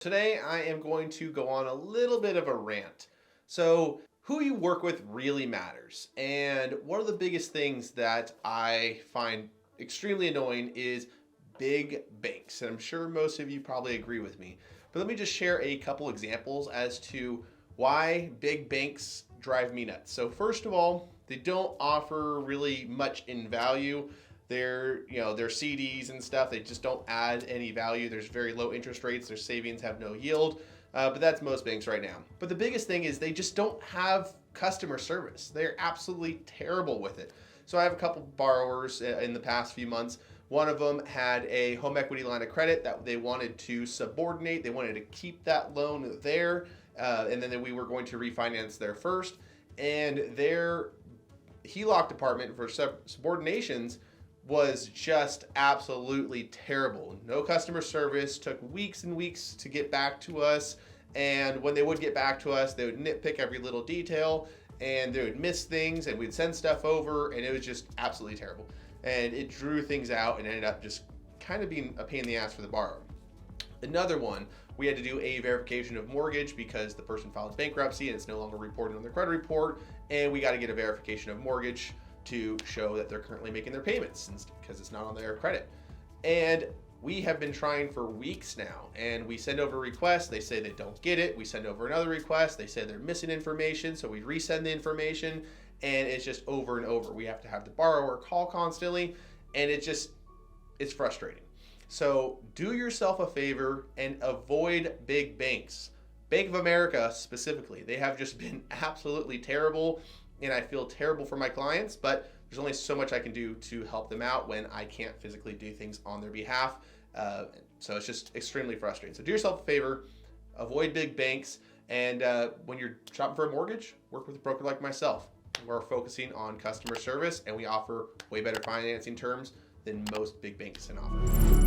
Today I am going to go on a little bit of a rant. So who you work with really matters. And one of the biggest things that I find extremely annoying is big banks. And I'm sure most of you probably agree with me. But let me just share a couple examples as to why big banks drive me nuts. So first of all, they don't offer really much in value. Their CDs and stuff, they just don't add any value. There's very low interest rates. Their savings have no yield. But that's most banks right now. But the biggest thing is they just don't have customer service. They're absolutely terrible with it. So I have a couple borrowers in the past few months. One of them had a home equity line of credit that they wanted to subordinate. They wanted to keep that loan there. And then we were going to refinance there first. And their Heloc Department for subordinations was just absolutely terrible. No customer service, took weeks and weeks to get back to us. And when they would get back to us, they would nitpick every little detail and they would miss things and we'd send stuff over and it was just absolutely terrible. And it drew things out and ended up just kind of being a pain in the ass for the borrower. Another one, we had to do a verification of mortgage because the person filed bankruptcy and it's no longer reported on their credit report. And we got to get a verification of mortgage to show that they're currently making their payments because it's not on their credit. And we have been trying for weeks now, and we send over requests, they say they don't get it. We send over another request, they say they're missing information, so we resend the information, and it's just over and over. We have to have the borrower call constantly, and it's frustrating. So do yourself a favor and avoid big banks. Bank of America specifically, they have just been absolutely terrible. And I feel terrible for my clients, but there's only so much I can do to help them out when I can't physically do things on their behalf. So it's just extremely frustrating. So do yourself a favor, avoid big banks, and when you're shopping for a mortgage, work with a broker like myself. We're focusing on customer service, and we offer way better financing terms than most big banks can offer.